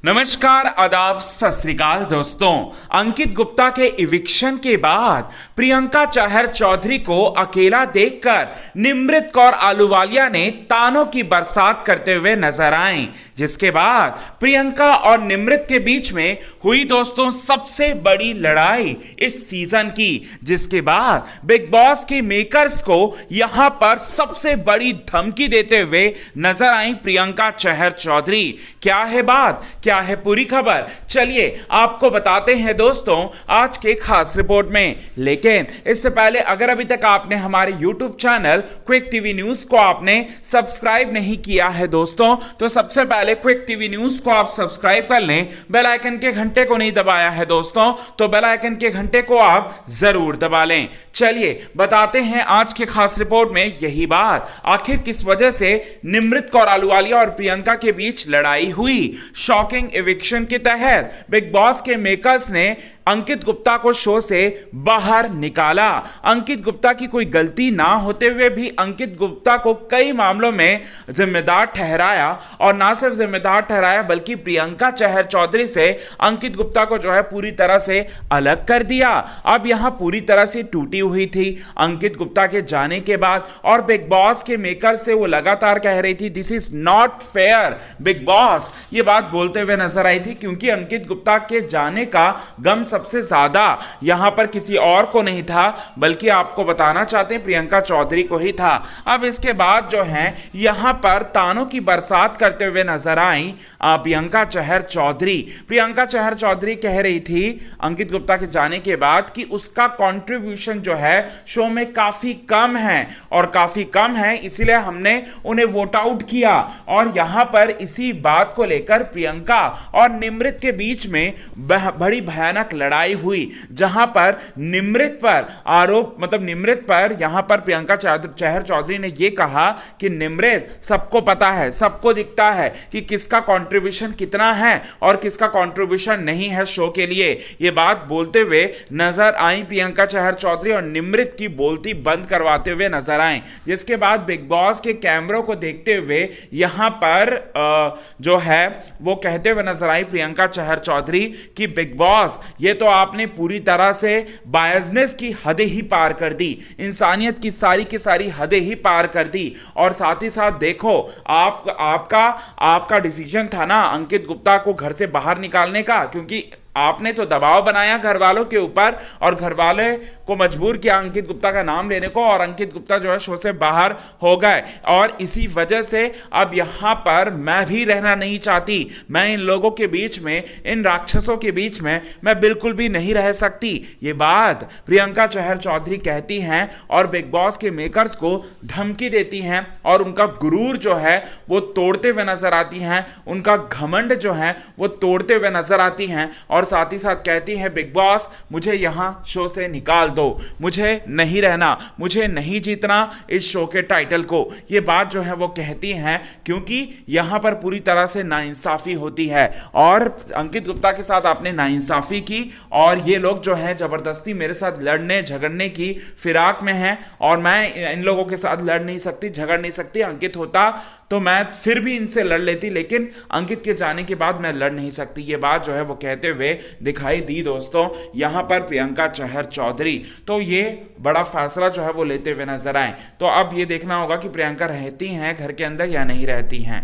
नमस्कार, आदाब, सत श्री अकाल दोस्तों। अंकित गुप्ता के इविक्शन के बाद प्रियंका चहर चौधरी को अकेला देखकर निमृत कौर आलूवालिया ने तानों की बरसात करते हुए नजर आए, जिसके बाद प्रियंका और निमृत के बीच में हुई दोस्तों सबसे बड़ी लड़ाई इस सीजन की, जिसके बाद बिग बॉस के मेकर्स को यहां पर सबसे बड़ी धमकी देते हुए नजर आई प्रियंका चहर चौधरी। क्या है बात, क्या है पूरी खबर, चलिए आपको बताते हैं दोस्तों आज के खास रिपोर्ट में। लेकिन इससे पहले अगर अभी तक आपने हमारे YouTube channel quick TV news को आपने सब्सक्राइब नहीं किया है दोस्तों, तो सबसे पहले क्विक टीवी न्यूज को आप सब्सक्राइब कर लें। बेल आइकन के घंटे को नहीं दबाया है दोस्तों, तो बेल आइकन के घंटे को आप जरूर दबा लें। चलिए बताते हैं आज के खास रिपोर्ट में यही बात, आखिर किस वजह से निमृत कौर आलूवालिया और प्रियंका के बीच लड़ाई हुई। शॉकिंग इविक्शन के तहत बिग बॉस के मेकर्स ने अंकित गुप्ता को शो से बाहर निकाला। अंकित गुप्ता की कोई गलती ना होते हुए भी अंकित गुप्ता को कई मामलों में जिम्मेदार ठहराया, और ना सिर्फ जिम्मेदार ठहराया बल्कि प्रियंका चहर चौधरी से अंकित गुप्ता को जो है पूरी तरह से अलग कर दिया। अब यहां पूरी तरह से टूटी हुई थी अंकित गुप्ता के जाने के बाद, और बिग बॉस के मेकर से वो लगातार कह रही थी this is not fair. Big boss ये बात बोलते हुए नजर आई थी, क्योंकि अंकित गुप्ता के जाने का गम सबसे ज्यादा यहां पर किसी और को नहीं था, बल्कि आपको बताना चाहते हैं प्रियंका चौधरी को ही था। अब इसके बाद जो है यहां पर तानों की बरसात करते हुए नजर आई प्रियंका चहर चौधरी। प्रियंका चहर चौधरी कह रही थी अंकित गुप्ता के जाने के बाद कि उसका कंट्रीब्यूशन जो है शो में काफी कम है, और काफी कम है इसीलिए हमने उन्हें वोट आउट किया। और यहां पर इसी बात को लेकर प्रियंका और निमृत के बीच में बड़ी भयानक लड़ाई हुई, जहां पर निमृत पर आरोप निमृत पर यहां पर प्रियंका चहर चौधरी ने यह कहा कि निमृत सबको पता है, सबको दिखता है कि किसका कंट्रीब्यूशन कितना है और किसका कंट्रीब्यूशन नहीं है शो के लिए। यह बात बोलते हुए नजर आई प्रियंका चहर चौधरी, और निमृत की बोलती बंद करवाते हुए नजर आए, जिसके बाद बिग बॉस के कैमरों को देखते हुए यहां पर जो है वो कहते हुए नजर आई प्रियंका चहर चौधरी कि बिग बॉस ये तो आपने पूरी तरह से बायसनेस की हदें ही पार कर दी, इंसानियत की सारी हदें ही पार कर दी। और साथ ही साथ देखो आपका डिसीजन था ना अंकित गुप्ता को घर से बाहर निकालने का, क्योंकि आपने तो दबाव बनाया घर वालों के ऊपर और घर वाले को मजबूर किया अंकित गुप्ता का नाम लेने को, और अंकित गुप्ता जो है शो से बाहर हो गए। और इसी वजह से अब यहां पर मैं भी रहना नहीं चाहती, मैं इन लोगों के बीच में, इन राक्षसों के बीच में मैं बिल्कुल भी नहीं रह सकती। ये बात प्रियंका चहर चौधरी कहती हैं और बिग बॉस के मेकर्स को धमकी देती हैं, और उनका गुरूर जो है वो तोड़ते हुए नजर आती हैं, उनका घमंड जो है वो तोड़ते हुए नजर आती हैं। और साथ ही साथ कहती है बिग बॉस मुझे यहां शो से निकाल दो, मुझे नहीं रहना, मुझे नहीं जीतना इस शो के टाइटल को। ये बात जो है वो कहती हैं क्योंकि यहां पर पूरी तरह से नाइंसाफी होती है, और अंकित गुप्ता के साथ आपने नाइंसाफी की, और ये लोग जो है जबरदस्ती मेरे साथ लड़ने झगड़ने की फिराक में हैं, और मैं इन लोगों के साथ लड़ नहीं सकती, झगड़ नहीं सकती। अंकित होता तो मैं फिर भी इनसे लड़ लेती, लेकिन अंकित के जाने के बाद मैं लड़ नहीं सकती। ये बात जो है वो कहते हुए दिखाई दी दोस्तों यहां पर प्रियंका चहर चौधरी। तो ये बड़ा फैसला जो है वो लेते हुए नजर आए। तो अब ये देखना होगा कि प्रियंका रहती हैं घर के अंदर या नहीं रहती हैं।